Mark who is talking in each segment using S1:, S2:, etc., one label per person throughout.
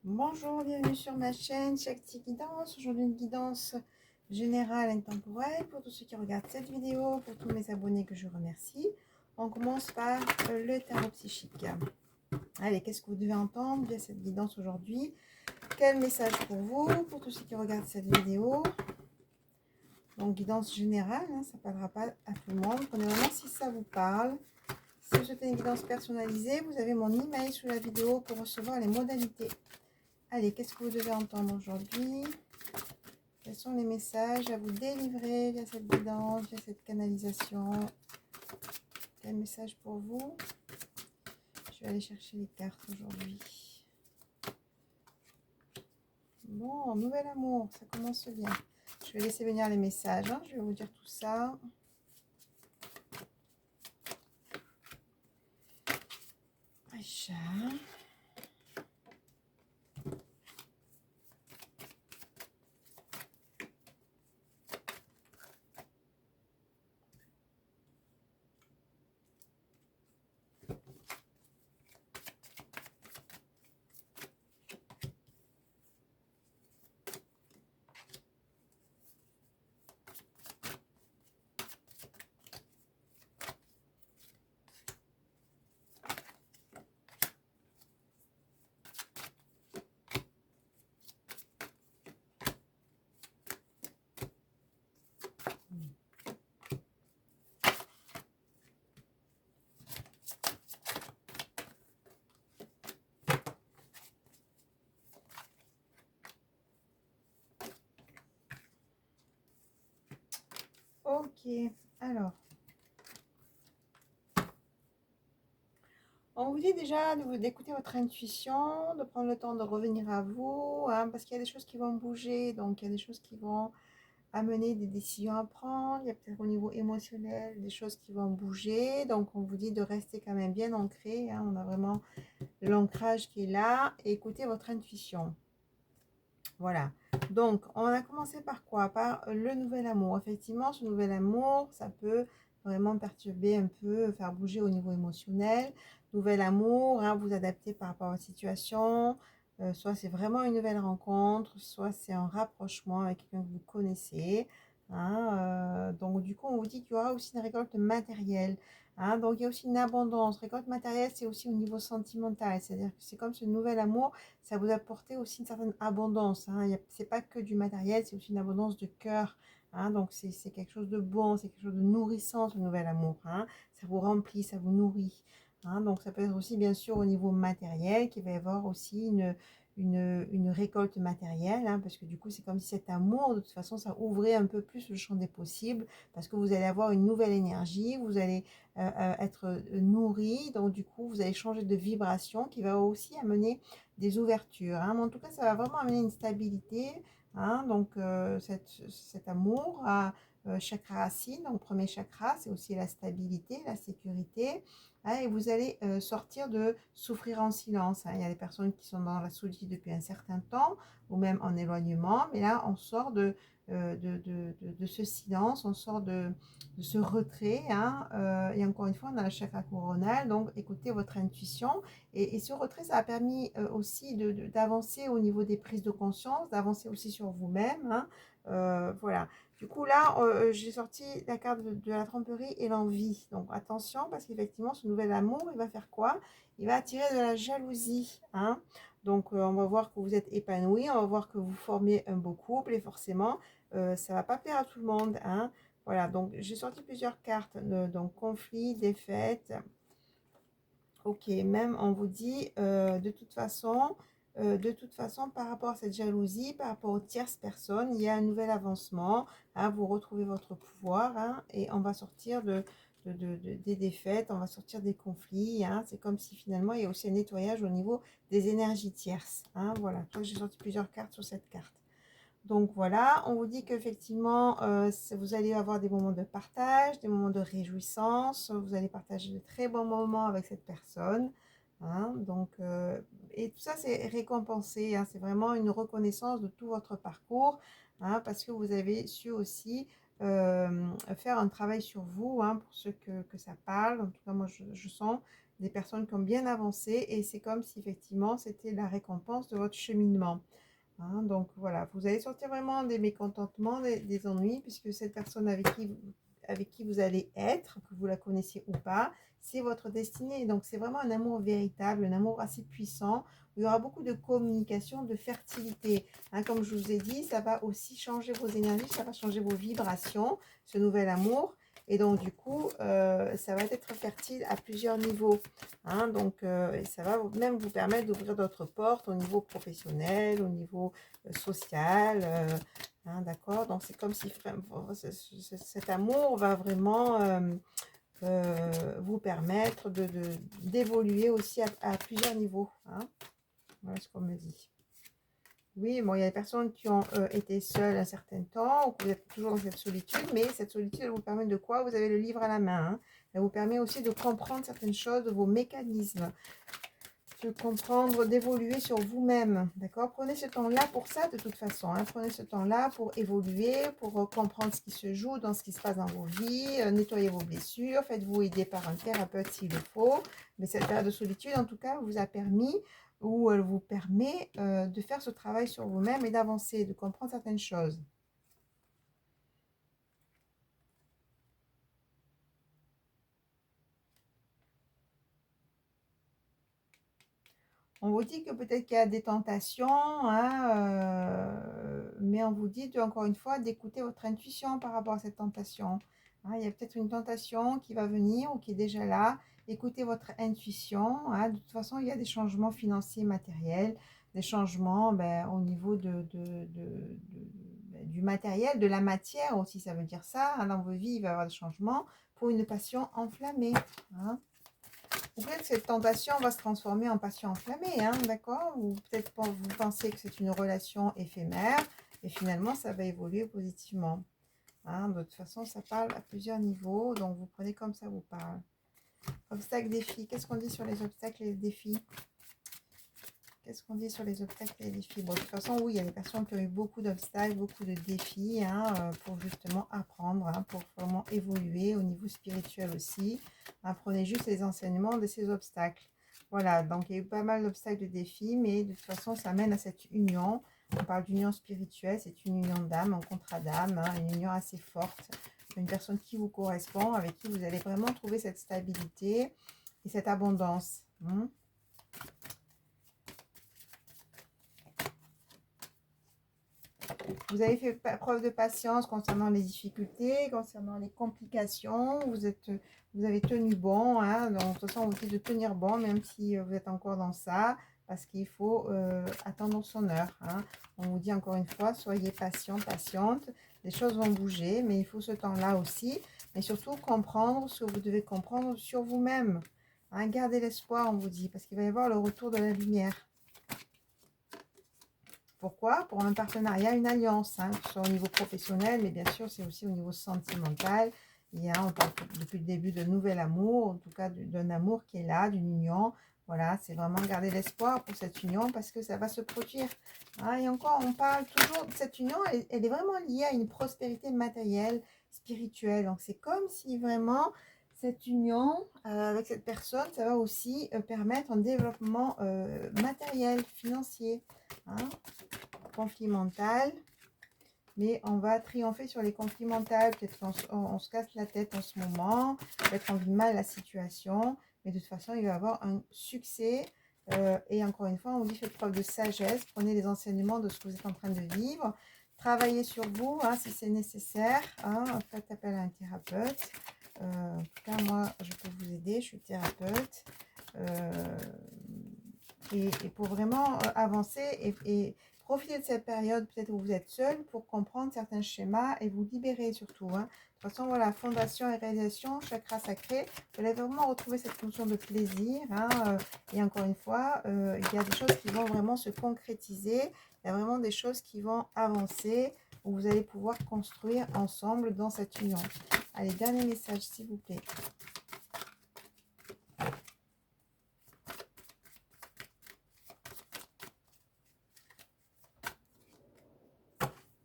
S1: Bonjour, bienvenue sur ma chaîne Shakti Guidance. Aujourd'hui, une guidance générale intemporelle pour tous ceux qui regardent cette vidéo, pour tous mes abonnés que je remercie. On commence par le tarot psychique. Allez, qu'est-ce que vous devez entendre via cette guidance aujourd'hui? Quel message pour vous, pour tous ceux qui regardent cette vidéo? Donc, guidance générale, hein, ça ne parlera pas à tout le monde. Prenez vraiment si ça vous parle. Si vous souhaitez une guidance personnalisée, vous avez mon email sous la vidéo pour recevoir les modalités. Allez, qu'est-ce que vous devez entendre aujourd'hui? Quels sont les messages à vous délivrer via cette guidance, via cette canalisation? Quel message pour vous? Je vais aller chercher les cartes aujourd'hui. Bon, nouvel amour, ça commence bien. Je vais laisser venir les messages, hein. Je vais vous dire tout ça. Aïcha. Ok, alors. On vous dit déjà d'écouter votre intuition, de prendre le temps de revenir à vous, hein, parce qu'il y a des choses qui vont bouger, donc il y a des choses qui vont amener des décisions à prendre, il y a peut-être au niveau émotionnel des choses qui vont bouger, donc on vous dit de rester quand même bien ancré, hein, on a vraiment l'ancrage qui est là, et écoutez votre intuition. Voilà, donc on a commencé par quoi? Par le nouvel amour. Effectivement, ce nouvel amour, ça peut vraiment perturber un peu, faire bouger au niveau émotionnel. Nouvel amour, hein, vous adapter par rapport à votre situation. Soit c'est vraiment une nouvelle rencontre, soit c'est un rapprochement avec quelqu'un que vous connaissez, hein. Donc du coup, on vous dit qu'il y aura aussi une récolte matérielle. Hein, donc il y a aussi une abondance. Récolte matérielle, c'est aussi au niveau sentimental. C'est-à-dire que c'est comme ce nouvel amour, ça vous apporte aussi une certaine abondance. Hein. C'est pas que du matériel, c'est aussi une abondance de cœur. Hein. Donc c'est quelque chose de bon, c'est quelque chose de nourrissant, ce nouvel amour. Hein. Ça vous remplit, ça vous nourrit. Hein. Donc ça peut être aussi bien sûr au niveau matériel, qu'il va y avoir aussi une récolte matérielle, hein, parce que du coup c'est comme si cet amour, de toute façon, ça ouvrait un peu plus le champ des possibles, parce que vous allez avoir une nouvelle énergie, vous allez être nourri, donc du coup vous allez changer de vibration qui va aussi amener des ouvertures. Hein. Mais en tout cas, ça va vraiment amener une stabilité. Hein. Donc, cet amour à chakra racine, donc premier chakra, c'est aussi la stabilité, la sécurité. Hein, et vous allez sortir de souffrir en silence. Hein. Il y a des personnes qui sont dans la solitude depuis un certain temps, ou même en éloignement, mais là, on sort de ce silence, on sort de ce retrait. Hein. Et encore une fois, on a le chakra coronal, donc écoutez votre intuition. Et ce retrait, ça a permis aussi d'avancer au niveau des prises de conscience, d'avancer aussi sur vous-même. Hein. Voilà. Du coup, là, j'ai sorti la carte de la tromperie et l'envie. Donc, attention, parce qu'effectivement, ce nouvel amour, il va faire quoi? Il va attirer de la jalousie. Hein. Donc, on va voir que vous êtes épanoui, on va voir que vous formez un beau couple, et forcément, ça ne va pas plaire à tout le monde. Hein. Voilà, donc j'ai sorti plusieurs cartes, donc conflit, défaite. Ok, même on vous dit de toute façon, par rapport à cette jalousie, par rapport aux tierces personnes, il y a un nouvel avancement. Hein, vous retrouvez votre pouvoir, hein, et on va sortir des défaites, on va sortir des conflits. Hein, c'est comme si finalement il y a aussi un nettoyage au niveau des énergies tierces. Hein, voilà, j'ai sorti plusieurs cartes sur cette carte. Donc voilà, on vous dit qu'effectivement, vous allez avoir des moments de partage, des moments de réjouissance, vous allez partager de très bons moments avec cette personne. Hein, donc, et tout ça, c'est récompensé. Hein, c'est vraiment une reconnaissance de tout votre parcours, hein, parce que vous avez su aussi faire un travail sur vous, hein, pour ceux que ça parle. En tout cas, moi, je sens des personnes qui ont bien avancé et c'est comme si effectivement c'était la récompense de votre cheminement. Hein, donc voilà, vous allez sortir vraiment des mécontentements, des ennuis, puisque cette personne avec qui vous allez être, que vous la connaissiez ou pas, c'est votre destinée. Donc c'est vraiment un amour véritable, un amour assez puissant, où il y aura beaucoup de communication, de fertilité. Hein, comme je vous ai dit, ça va aussi changer vos énergies, ça va changer vos vibrations, ce nouvel amour. Et donc du coup, ça va être fertile à plusieurs niveaux. Hein, donc, ça va même vous permettre d'ouvrir d'autres portes au niveau professionnel, au niveau social. Hein, d'accord? Donc, c'est comme si cet amour va vraiment vous permettre d'évoluer aussi à plusieurs niveaux. Hein. Voilà ce qu'on me dit. Oui, bon, il y a des personnes qui ont été seules un certain temps, ou que vous êtes toujours dans cette solitude, mais cette solitude, elle vous permet de quoi? Vous avez le livre à la main. Hein. Elle vous permet aussi de comprendre certaines choses, de vos mécanismes, de comprendre, d'évoluer sur vous-même. D'accord? Prenez ce temps-là pour ça, de toute façon. Hein. Prenez ce temps-là pour évoluer, pour comprendre ce qui se joue dans ce qui se passe dans vos vies, nettoyer vos blessures, faites-vous aider par un thérapeute s'il le faut. Mais cette période de solitude, en tout cas, vous a permis ou elle vous permet de faire ce travail sur vous-même et d'avancer, de comprendre certaines choses. On vous dit que peut-être qu'il y a des tentations, hein, mais on vous dit encore une fois d'écouter votre intuition par rapport à cette tentation. Hein, il y a peut-être une tentation qui va venir ou qui est déjà là. Écoutez votre intuition. Hein. De toute façon, il y a des changements financiers, matériels, des changements au niveau du matériel, de la matière aussi, ça veut dire ça. Hein. Dans vos vies, il va y avoir des changements pour une passion enflammée. Hein. Ou peut-être que cette tentation va se transformer en passion enflammée, hein, d'accord? Ou peut-être vous pensez que c'est une relation éphémère et finalement ça va évoluer positivement. Hein, de toute façon, ça parle à plusieurs niveaux, donc vous prenez comme ça vous parle. Obstacles, défis. Qu'est-ce qu'on dit sur les obstacles et les défis? Qu'est-ce qu'on dit sur les obstacles et les défis? Bon, de toute façon, oui, il y a des personnes qui ont eu beaucoup d'obstacles, beaucoup de défis hein, pour justement apprendre, hein, pour vraiment évoluer au niveau spirituel aussi. Apprenez juste les enseignements de ces obstacles. Voilà, donc il y a eu pas mal d'obstacles, de défis, mais de toute façon, ça mène à cette union. On parle d'union spirituelle, c'est une union d'âme, un contrat d'âme, hein, une union assez forte. Une personne qui vous correspond, avec qui vous allez vraiment trouver cette stabilité et cette abondance. Hein. Vous avez fait preuve de patience concernant les difficultés, concernant les complications. Vous avez tenu bon. Hein, donc, de toute façon, on vous dit de tenir bon, même si vous êtes encore dans ça, parce qu'il faut attendre son heure. Hein. On vous dit encore une fois, soyez patient, patiente. Les choses vont bouger, mais il faut ce temps-là aussi. Mais surtout, comprendre ce que vous devez comprendre sur vous-même. Hein, gardez l'espoir, on vous dit, parce qu'il va y avoir le retour de la lumière. Pourquoi? Pour un partenariat, une alliance, hein, que ce soit au niveau professionnel, mais bien sûr, c'est aussi au niveau sentimental. On parle depuis le début de nouvel amour, en tout cas d'un amour qui est là, d'une union. Voilà, c'est vraiment garder l'espoir pour cette union parce que ça va se produire. Hein, et encore, on parle toujours de cette union, elle est vraiment liée à une prospérité matérielle, spirituelle. Donc, c'est comme si vraiment cette union avec cette personne, ça va aussi permettre un développement matériel, financier. Hein, conflit mental, mais on va triompher sur les conflits mentaux. Peut-être qu'on se casse la tête en ce moment, peut-être on vit mal la situation, mais de toute façon, il va y avoir un succès. Et encore une fois, on vous dit faites preuve de sagesse, prenez les enseignements de ce que vous êtes en train de vivre, travaillez sur vous hein, si c'est nécessaire. Hein, faites appel à un thérapeute. En tout cas, moi, je peux vous aider, je suis thérapeute. Et pour vraiment avancer et profiter de cette période peut-être où vous êtes seul pour comprendre certains schémas et vous libérer surtout. Hein. De toute façon, voilà, fondation et réalisation, chakra sacré, vous allez vraiment retrouver cette notion de plaisir. Hein, et encore une fois, il y a des choses qui vont vraiment se concrétiser. Il y a vraiment des choses qui vont avancer où vous allez pouvoir construire ensemble dans cette union. Allez, dernier message, s'il vous plaît.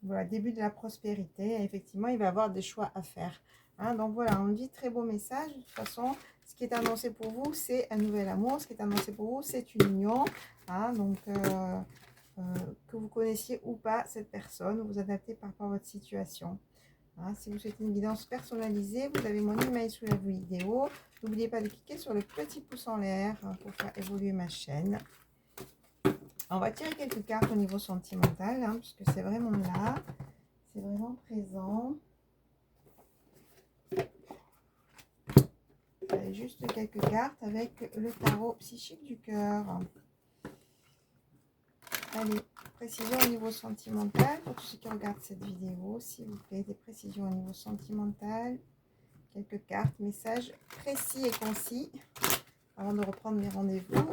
S1: Voilà, début de la prospérité. Et effectivement, il va y avoir des choix à faire. Hein, donc voilà, on dit très beau message. De toute façon, Ce qui est annoncé pour vous, c'est un nouvel amour. Ce qui est annoncé pour vous, c'est une union. Hein, donc, que vous connaissiez ou pas cette personne, vous adaptez par rapport à votre situation. Hein, si vous souhaitez une guidance personnalisée, vous avez mon email sous la vidéo. N'oubliez pas de cliquer sur le petit pouce en l'air pour faire évoluer ma chaîne. On va tirer quelques cartes au niveau sentimental, hein, puisque c'est vraiment là, c'est vraiment présent. Juste quelques cartes avec le tarot psychique du cœur. Allez, précision au niveau sentimental pour tous ceux qui regardent cette vidéo, s'il vous plaît, des précisions au niveau sentimental. Quelques cartes, messages précis et concis avant de reprendre mes rendez-vous.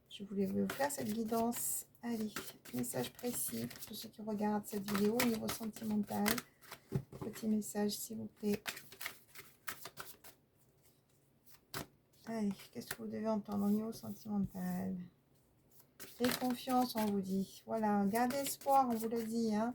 S1: Je voulais vous faire cette guidance. Allez, message précis pour tous ceux qui regardent cette vidéo au niveau sentimental. Petit message, s'il vous plaît. Allez, qu'est-ce que vous devez entendre au niveau sentimental? Et confiance, on vous dit. Voilà, gardez espoir, on vous le dit. Hein.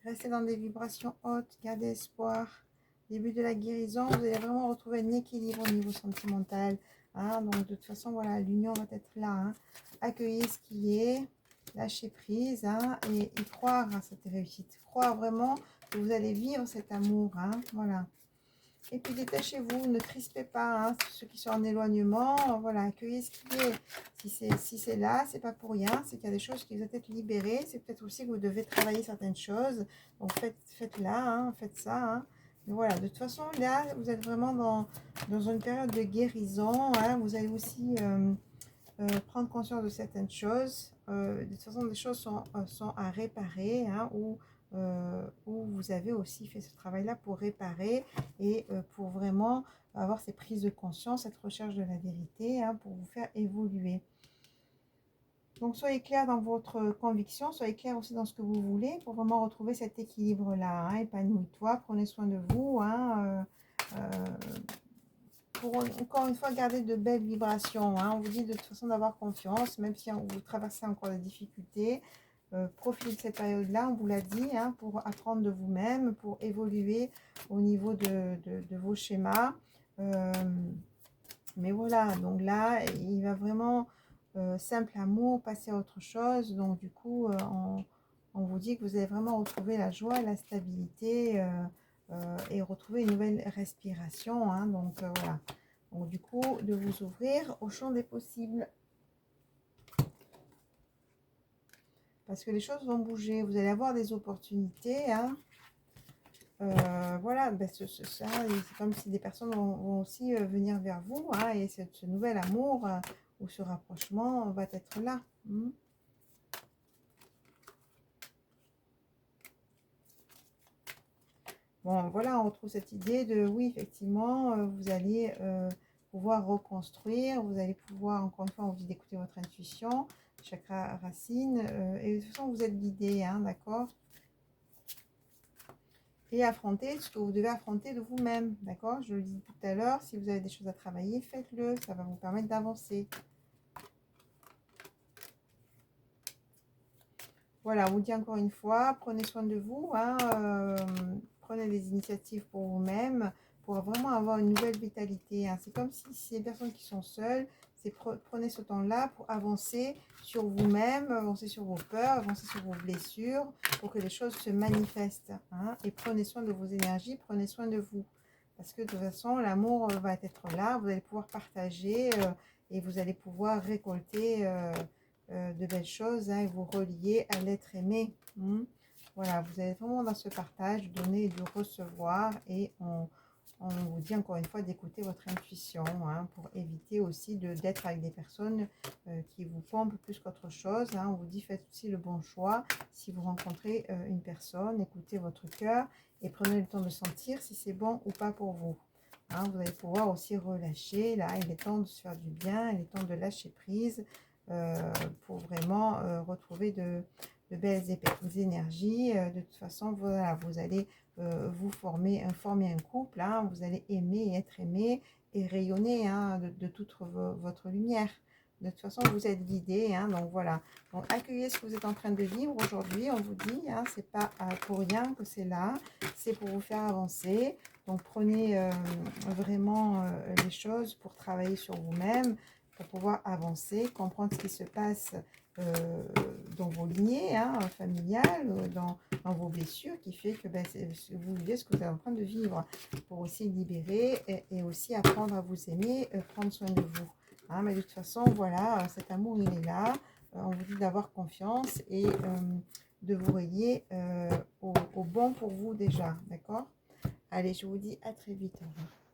S1: Restez dans des vibrations hautes, gardez espoir. Début de la guérison, vous allez vraiment retrouver un équilibre au niveau sentimental. Hein. Donc, de toute façon, voilà, l'union va être là. Hein. Accueillez ce qui est, lâchez prise hein, et croire à cette réussite. Croire vraiment que vous allez vivre cet amour. Hein. Voilà. Et puis détachez-vous, ne crispez pas, hein, ceux qui sont en éloignement, voilà, accueillez ce qui est. Si c'est là, c'est pas pour rien, c'est qu'il y a des choses qui doivent être libérées, c'est peut-être aussi que vous devez travailler certaines choses, donc faites-la, hein, faites ça. Hein. Mais voilà, de toute façon, là, vous êtes vraiment dans une période de guérison, hein, vous allez aussi prendre conscience de certaines choses. De toute façon, des choses sont à réparer, hein, où vous avez aussi fait ce travail-là pour réparer et pour vraiment avoir ces prises de conscience, cette recherche de la vérité, hein, pour vous faire évoluer. Donc, soyez clair dans votre conviction, soyez clair aussi dans ce que vous voulez pour vraiment retrouver cet équilibre-là. Hein. Épanouis-toi, prenez soin de vous. Hein, pour encore une fois garder de belles vibrations. Hein. On vous dit de toute façon d'avoir confiance, même si vous traversez encore des difficultés. Profitez de cette période-là, on vous l'a dit, hein, pour apprendre de vous-même, pour évoluer au niveau de vos schémas. Mais voilà, donc là, il va vraiment simple amour, passer à autre chose. Donc du coup, on vous dit que vous allez vraiment retrouver la joie, la stabilité et retrouver une nouvelle respiration. Hein, donc voilà. Donc du coup, de vous ouvrir au champ des possibles. Parce que les choses vont bouger. Vous allez avoir des opportunités. Hein. Voilà, ben c'est comme si des personnes vont aussi venir vers vous. Hein, et ce nouvel amour ou ce rapprochement va être là. Bon, voilà, on retrouve cette idée de, oui, effectivement, vous allez pouvoir reconstruire, vous allez pouvoir, encore une fois, on vous dit d'écouter votre intuition, chakra racine, et de toute façon, vous êtes guidé, hein, d'accord? Et affronter ce que vous devez affronter de vous-même, d'accord? Je le dis tout à l'heure, si vous avez des choses à travailler, faites-le, ça va vous permettre d'avancer. Voilà, on vous dit encore une fois, prenez soin de vous, hein, prenez des initiatives pour vous-même, pour vraiment avoir une nouvelle vitalité. Hein. C'est comme si c'est des personnes qui sont seules, prenez ce temps-là pour avancer sur vous-même, avancer sur vos peurs, avancer sur vos blessures, pour que les choses se manifestent. Hein. Et prenez soin de vos énergies, prenez soin de vous. Parce que de toute façon, l'amour va être là, vous allez pouvoir partager et vous allez pouvoir récolter de belles choses hein, et vous relier à l'être aimé. Voilà, vous êtes vraiment dans ce partage, donner et de recevoir et on vous dit encore une fois d'écouter votre intuition hein, pour éviter aussi d'être avec des personnes qui vous pompent plus qu'autre chose. Hein. On vous dit faites aussi le bon choix. Si vous rencontrez une personne, écoutez votre cœur et prenez le temps de sentir si c'est bon ou pas pour vous. Hein, vous allez pouvoir aussi relâcher. Là, il est temps de se faire du bien, il est temps de lâcher prise pour vraiment retrouver de belles énergies. De toute façon, voilà, vous allez vous former un couple, hein, vous allez aimer et être aimé et rayonner hein, de toute votre lumière. De toute façon, vous êtes guidé, hein, donc voilà. Donc, accueillez ce que vous êtes en train de vivre aujourd'hui. On vous dit, hein, c'est pas pour rien que c'est là, c'est pour vous faire avancer. Donc prenez vraiment les choses pour travailler sur vous-même, pour pouvoir avancer, comprendre ce qui se passe dans vos lignées hein, familiales, dans vos blessures, qui fait que ben, vous vivez ce que vous êtes en train de vivre, pour aussi libérer et aussi apprendre à vous aimer, prendre soin de vous. Hein, mais de toute façon, voilà, cet amour, il est là. On vous dit d'avoir confiance et de vous relier au bon pour vous déjà, d'accord? Allez, je vous dis à très vite. Au revoir.